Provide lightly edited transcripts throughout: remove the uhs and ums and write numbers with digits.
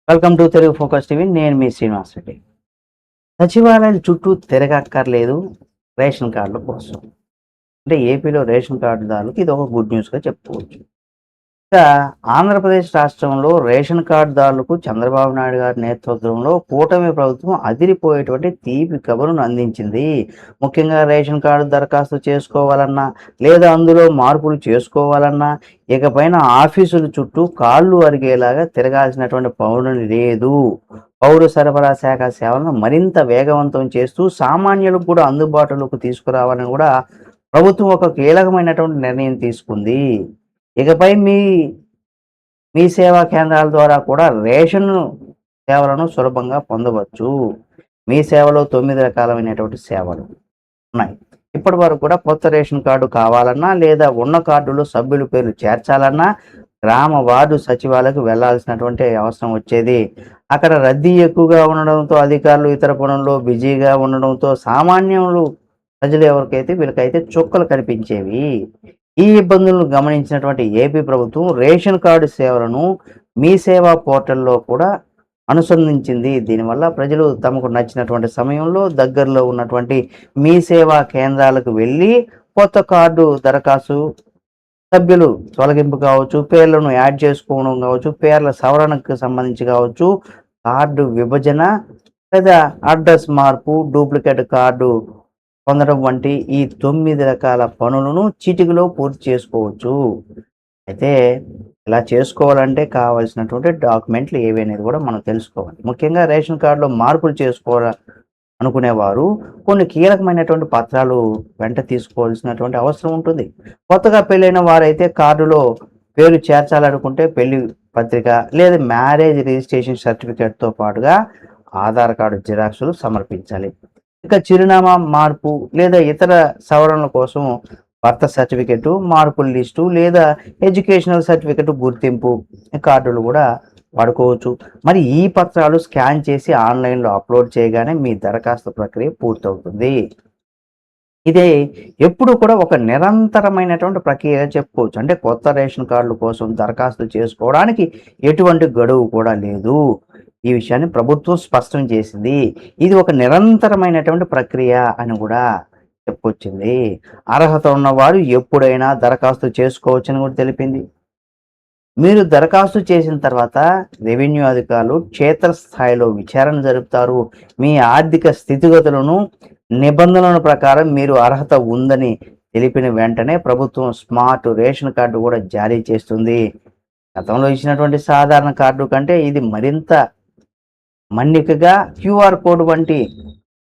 Welcome to Telugu focus TV. నేను మీ శ్రీనివాస్ రెడ్డి. సచివాలయాల చుట్టూ తిరగక్కర్లేదు రేషన్ కార్డుల కోసం. అంటే ఏపీలో రేషన్ కార్డుదారులకు ఇది ఒక గుడ్ న్యూస్గా చెప్పుకోవచ్చు. ఇంకా ఆంధ్రప్రదేశ్ రాష్ట్రంలో రేషన్ కార్డుదారులకు చంద్రబాబు నాయుడు గారి నేతృత్వంలో కూటమి ప్రభుత్వం అదిరిపోయేటువంటి తీపి కబురును అందించింది. ముఖ్యంగా రేషన్ కార్డు దరఖాస్తు చేసుకోవాలన్నా లేదా అందులో మార్పులు చేసుకోవాలన్నా ఇకపైన ఆఫీసుల చుట్టూ కాళ్ళు అరిగేలాగా తిరగాల్సినటువంటి పౌరుని లేదు. పౌర సరఫరా శాఖ సేవలను మరింత వేగవంతం చేస్తూ సామాన్యులకు కూడా అందుబాటులోకి తీసుకురావాలని కూడా ప్రభుత్వం ఒక కీలకమైనటువంటి నిర్ణయం తీసుకుంది. ఇకపై మీ సేవా కేంద్రాల ద్వారా కూడా రేషన్ సేవలను సులభంగా పొందవచ్చు. మీ సేవలో 9 రకాలైనటువంటి సేవలు ఉన్నాయి. ఇప్పటి వరకు కూడా కొత్త రేషన్ కార్డు కావాలన్నా లేదా ఉన్న కార్డులో సభ్యుల పేర్లు చేర్చాలన్నా గ్రామ వార్డు సచివాలయకు వెళ్లాల్సినటువంటి అవసరం వచ్చేది. అక్కడ రద్దీ ఎక్కువగా ఉండడంతో అధికారులు ఇతర పనుల్లో బిజీగా ఉండడంతో సామాన్యులు ప్రజలు ఎవరికైతే వీళ్ళకైతే చుక్కలు కనిపించేవి. ఈ ఇబ్బందులను గమనించినటువంటి ఏపీ ప్రభుత్వం రేషన్ కార్డు సేవలను మీ సేవా పోర్టల్లో కూడా అనుసంధించింది. దీనివల్ల ప్రజలు తమకు నచ్చినటువంటి సమయంలో దగ్గరలో ఉన్నటువంటి మీ సేవా కేంద్రాలకు వెళ్ళి కొత్త కార్డు దరఖాస్తు, సభ్యులు తొలగింపు కావచ్చు, పేర్లను యాడ్ చేసుకోవడం కావచ్చు, పేర్ల సవరణకు సంబంధించి కావచ్చు, కార్డు విభజన లేదా అడ్రస్ మార్పు, డూప్లికేట్ కార్డు పొందడం వంటి ఈ 9 రకాల పనులను చిటికలో పూర్తి చేసుకోవచ్చు. అయితే ఇలా చేసుకోవాలంటే కావాల్సినటువంటి డాక్యుమెంట్లు ఏవి అనేది కూడా మనం తెలుసుకోవాలి. ముఖ్యంగా రేషన్ కార్డులో మార్పులు అనుకునేవారు కొన్ని కీలకమైనటువంటి పత్రాలు వెంట తీసుకోవాల్సినటువంటి అవసరం ఉంటుంది. కొత్తగా పెళ్ళైన వారైతే కార్డులో పేరు చేర్చాలనుకుంటే పెళ్లి పత్రిక లేదా మ్యారేజ్ రిజిస్ట్రేషన్ సర్టిఫికేట్తో పాటుగా ఆధార్ కార్డు జిరాక్సులు సమర్పించాలి. ఇక చిరునామా మార్పు లేదా ఇతర సవరణల కోసం బర్త్ సర్టిఫికెట్, మార్పుల లిస్టు లేదా ఎడ్యుకేషనల్ సర్టిఫికెట్ గుర్తింపు కార్డులు కూడా వాడుకోవచ్చు. మరి ఈ పత్రాలు స్కాన్ చేసి ఆన్లైన్లో అప్లోడ్ చేయగానే మీ దరఖాస్తు ప్రక్రియ పూర్తవుతుంది. ఇదే ఎప్పుడు కూడా ఒక నిరంతరమైనటువంటి ప్రక్రియ చెప్పుకోవచ్చు. అంటే కొత్త రేషన్ కార్డుల కోసం దరఖాస్తు చేసుకోవడానికి ఎటువంటి గడువు కూడా లేదు. ఈ విషయాన్ని ప్రభుత్వం స్పష్టం చేసింది. ఇది ఒక నిరంతరమైనటువంటి ప్రక్రియ అని కూడా చెప్పుకొచ్చింది. అర్హత ఉన్నవారు ఎప్పుడైనా దరఖాస్తు చేసుకోవచ్చని కూడా తెలిపింది. మీరు దరఖాస్తు చేసిన తర్వాత రెవెన్యూ అధికారులు క్షేత్రస్థాయిలో విచారణ జరుపుతారు. మీ ఆర్థిక స్థితిగతులను, నిబంధనల ప్రకారం మీరు అర్హత ఉందని తెలిపిన వెంటనే ప్రభుత్వం స్మార్ట్ రేషన్ కార్డు కూడా జారీ చేస్తుంది. గతంలో ఇచ్చినటువంటి సాధారణ కార్డు కంటే ఇది మరింత మన్నికగా క్యూఆర్ కోడ్ వంటి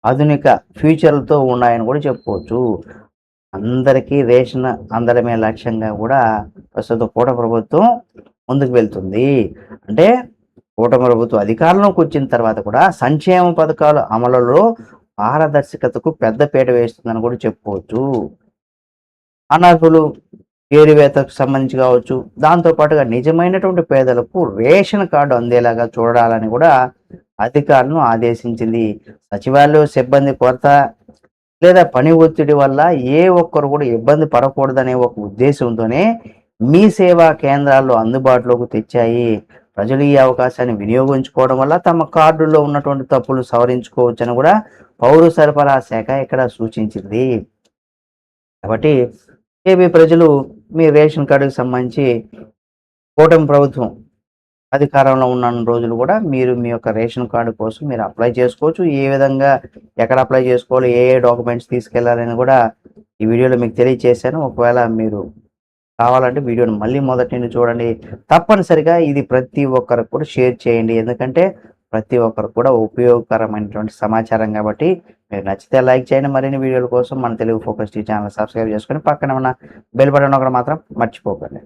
ఆధునిక ఫ్యూచర్లతో ఉన్నాయని కూడా చెప్పుకోవచ్చు. అందరికీ రేషన్ అందడమే లక్ష్యంగా కూడా ప్రస్తుత కూటమి ప్రభుత్వం ముందుకు వెళ్తుంది. అంటే కూటమి ప్రభుత్వం అధికారంలోకి వచ్చిన తర్వాత కూడా సంక్షేమ పథకాల అమలులో పారదర్శకతకు పెద్దపీట వేస్తుందని కూడా చెప్పుకోవచ్చు. అనర్హులు ఏరివేతకు సంబంధించి కావచ్చు, దాంతోపాటుగా నిజమైనటువంటి పేదలకు రేషన్ కార్డు అందేలాగా చూడాలని కూడా అధికారులను ఆదేశించింది. సచివాలయ సిబ్బంది కొరత లేదా పని ఒత్తిడి వల్ల ఏ ఒక్కరు కూడా ఇబ్బంది పడకూడదనే ఒక ఉద్దేశంతోనే మీ సేవా కేంద్రాల్లో అందుబాటులోకి తెచ్చాయి. ప్రజలు ఈ అవకాశాన్ని వినియోగించుకోవడం వల్ల తమ కార్డుల్లో ఉన్నటువంటి తప్పులు సవరించుకోవచ్చని కూడా పౌర సరఫరా శాఖ ఇక్కడ సూచించింది. కాబట్టి ఏపీ ప్రజలు మీ రేషన్ కార్డుకి సంబంధించి కూటమి ప్రభుత్వం అధికారంలో ఉన్న రోజులు కూడా మీరు మీ యొక్క రేషన్ కార్డు కోసం మీరు అప్లై చేసుకోవచ్చు. ఏ విధంగా ఎక్కడ అప్లై చేసుకోవాలి, ఏ డాక్యుమెంట్స్ తీసుకెళ్లాలని కూడా ఈ వీడియోలో మీకు తెలియజేశాను. ఒకవేళ మీరు కావాలంటే వీడియోని మళ్ళీ మొదటి నుండి చూడండి. తప్పనిసరిగా ఇది ప్రతి ఒక్కరికి కూడా షేర్ చేయండి. ఎందుకంటే ప్రతి ఒక్కరు కూడా ఉపయోగకరమైనటువంటి సమాచారం కాబట్టి మీరు నచ్చితే లైక్ చేయండి. మరిన్ని వీడియోల కోసం మన Telugu focus TV channel subscribe చేసుకొని పక్కన ఉన్న బెల్ బటన్ ఒకటి మాత్రం మర్చిపోకండి.